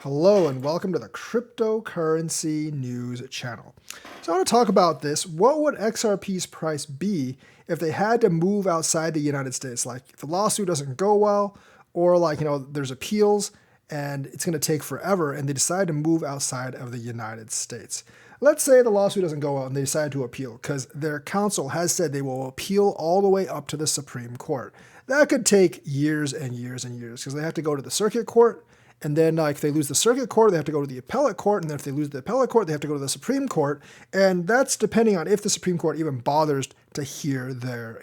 Hello and welcome to the Cryptocurrency News channel. So I want to talk about this. What would XRP's price be if they had to move outside the United States? Like if the lawsuit doesn't go well, or there's appeals and it's going to take forever and they decide to move outside of the United States. Let's say the lawsuit doesn't go well and they decide to appeal because their counsel has said they will appeal all the way up to the Supreme Court. That could take years and years and years because they have to go to the circuit court. And then if they lose the circuit court, they have to go to the appellate court. And then if they lose the appellate court, they have to go to the Supreme Court. And that's depending on if the Supreme Court even bothers to hear their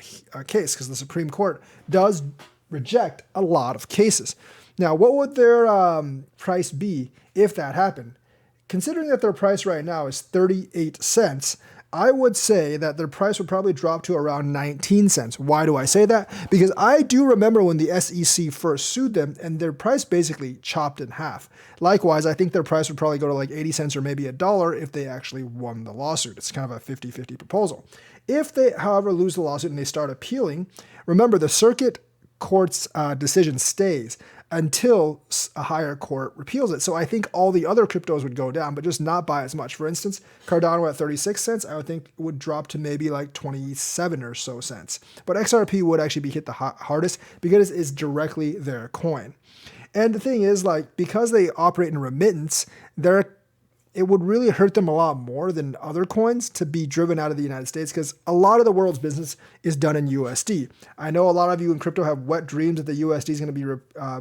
case, because the Supreme Court does reject a lot of cases. Now, what would their price be if that happened? Considering that their price right now is 38 cents, I would say that their price would probably drop to around 19 cents. Why do I say that? Because I do remember when the SEC first sued them and their price basically chopped in half. Likewise, I think their price would probably go to like 80 cents or maybe $1 if they actually won the lawsuit. It's kind of a 50-50 proposal. If they, however, lose the lawsuit and they start appealing, remember the circuit court's decision stays until a higher court repeals it. So I think all the other cryptos would go down, but just not by as much. For instance, Cardano at 36 cents, I would think it would drop to maybe like 27 or so cents. But XRP would actually be hit the hardest because it's directly their coin. And the thing is, because they operate in remittance, it would really hurt them a lot more than other coins to be driven out of the United States because a lot of the world's business is done in USD. I know a lot of you in crypto have wet dreams that the USD is going to be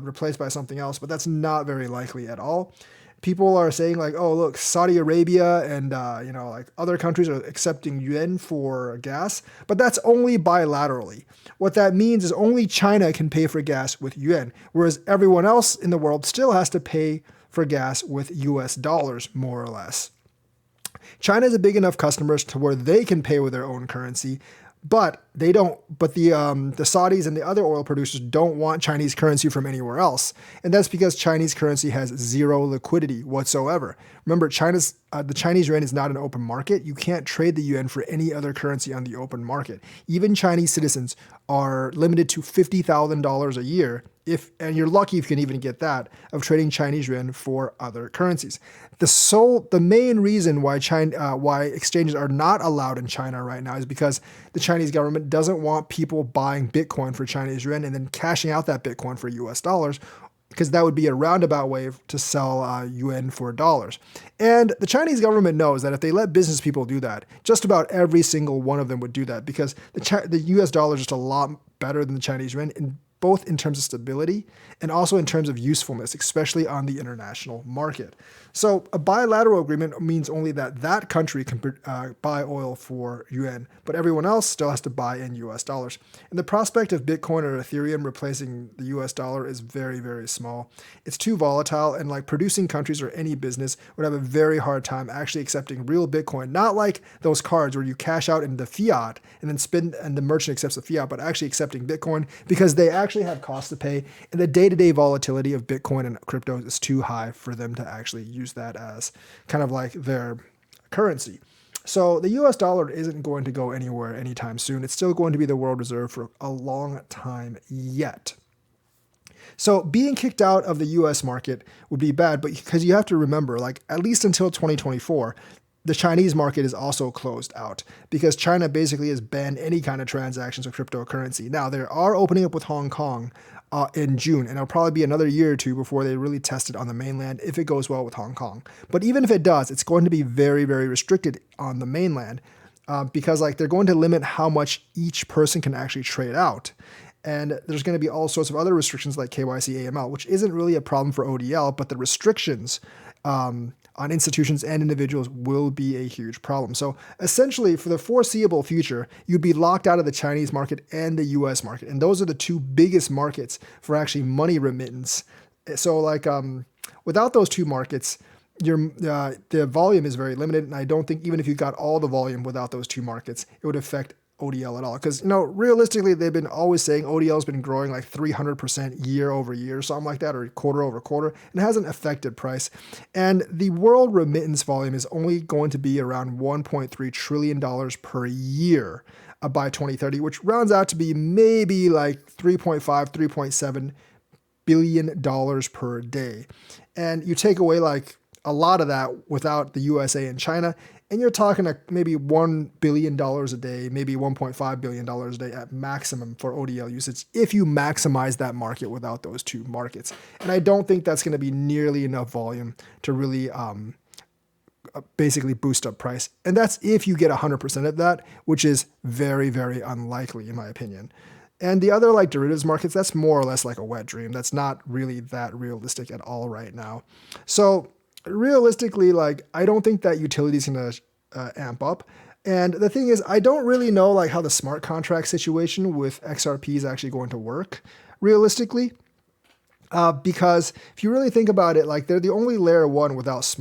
replaced by something else, but that's not very likely at all. People are saying oh, look, Saudi Arabia and other countries are accepting yuan for gas, but that's only bilaterally. What that means is only China can pay for gas with yuan, whereas everyone else in the world still has to pay for gas with US dollars, more or less. China is a big enough customer to where they can pay with their own currency, but they don't. But the Saudis and the other oil producers don't want Chinese currency from anywhere else, and that's because Chinese currency has zero liquidity whatsoever. Remember, the Chinese yuan is not an open market. You can't trade the yuan for any other currency on the open market. Even Chinese citizens are limited to $50,000 a year, and you're lucky if you can even get that, of trading Chinese yuan for other currencies. The main reason why exchanges are not allowed in China right now is because the Chinese government doesn't want people buying Bitcoin for Chinese yuan and then cashing out that Bitcoin for US dollars, because that would be a roundabout way to sell yuan for dollars. And the Chinese government knows that if they let business people do that, just about every single one of them would do that, because the US dollar is just a lot better than the Chinese yuan, both in terms of stability and also in terms of usefulness, especially on the international market. So a bilateral agreement means only that country can buy oil for yuan, but everyone else still has to buy in US dollars. And the prospect of Bitcoin or Ethereum replacing the US dollar is very, very small. It's too volatile, and producing countries or any business would have a very hard time actually accepting real Bitcoin, not like those cards where you cash out in the fiat and then spend and the merchant accepts the fiat, but actually accepting Bitcoin because they actually have costs to pay, and the day-to-day volatility of Bitcoin and cryptos is too high for them to actually use that as kind of like their currency. So the US dollar isn't going to go anywhere anytime soon. It's still going to be the world reserve for a long time yet. So being kicked out of the US market would be bad, but because you have to remember, at least until 2024, the Chinese market is also closed out because China basically has banned any kind of transactions of cryptocurrency. Now, they are opening up with Hong Kong in June, and it'll probably be another year or two before they really test it on the mainland if it goes well with Hong Kong. But even if it does, it's going to be very, very restricted on the mainland because they're going to limit how much each person can actually trade out. And there's going to be all sorts of other restrictions like KYC, AML, which isn't really a problem for ODL, but the restrictions on institutions and individuals will be a huge problem. So essentially, for the foreseeable future, you'd be locked out of the Chinese market and the US market. And those are the two biggest markets for actually money remittance. So without those two markets, the volume is very limited. And I don't think even if you got all the volume without those two markets, it would affect ODL at all. Because, realistically, they've been always saying ODL has been growing 300% year over year, something like that, or quarter over quarter, and it hasn't affected price. And the world remittance volume is only going to be around $1.3 trillion per year by 2030, which rounds out to be maybe 3.5, 3.7 billion per day. And you take away like a lot of that without the USA and China, and you're talking maybe $1 billion a day, maybe $1.5 billion a day at maximum for ODL usage if you maximize that market without those two markets. And I don't think that's going to be nearly enough volume to really basically boost up price. And that's if you get 100% of that, which is very, very unlikely in my opinion. And the other like derivatives markets, that's more or less like a wet dream. That's not really that realistic at all right now. So realistically, like I don't think that utility is going to amp up. And the thing is, I don't really know like how the smart contract situation with XRP is actually going to work realistically. Because if you really think about it, like they're the only layer 1 without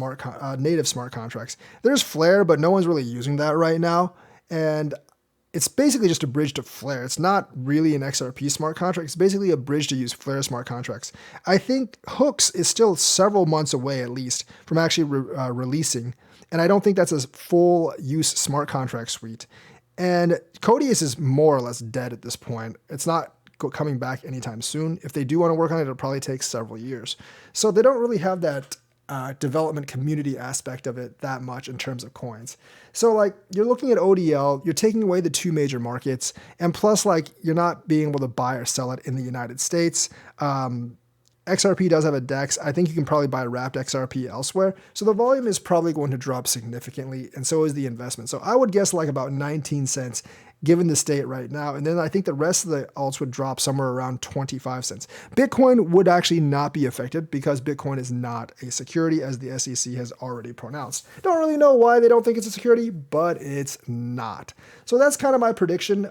native smart contracts. There's Flare, but no one's really using that right now. And it's basically just a bridge to Flare. It's not really an XRP smart contract. It's basically a bridge to use Flare smart contracts. I think Hooks is still several months away at least from actually releasing. And I don't think that's a full use smart contract suite. And Codius is more or less dead at this point. It's not coming back anytime soon. If they do want to work on it, it'll probably take several years. So they don't really have that development community aspect of it that much in terms of coins. So like you're looking at ODL, you're taking away the two major markets, and plus like you're not being able to buy or sell it in the United States. XRP does have a DEX. I think you can probably buy wrapped XRP elsewhere. So the volume is probably going to drop significantly, and so is the investment. So I would guess like about 19 cents given the state right now. And then I think the rest of the alts would drop somewhere around 25 cents. Bitcoin would actually not be affected because Bitcoin is not a security, as the SEC has already pronounced. Don't really know why they don't think it's a security, but it's not. So that's kind of my prediction.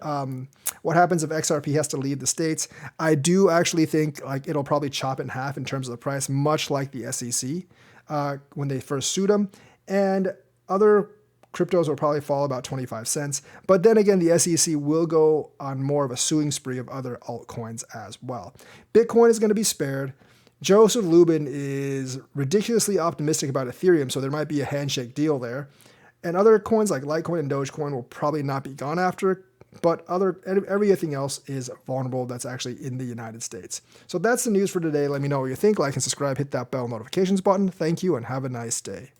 What happens if XRP has to leave the States? I do actually think like it'll probably chop in half in terms of the price, much like the SEC when they first sued them. And other cryptos will probably fall about 25 cents. But then again, the SEC will go on more of a suing spree of other altcoins as well. Bitcoin is going to be spared. Joseph Lubin is ridiculously optimistic about Ethereum, so there might be a handshake deal there. And other coins like Litecoin and Dogecoin will probably not be gone after, but everything else is vulnerable that's actually in the United States. So that's the news for today. Let me know what you think. Like and subscribe, hit that bell notifications button. Thank you and have a nice day.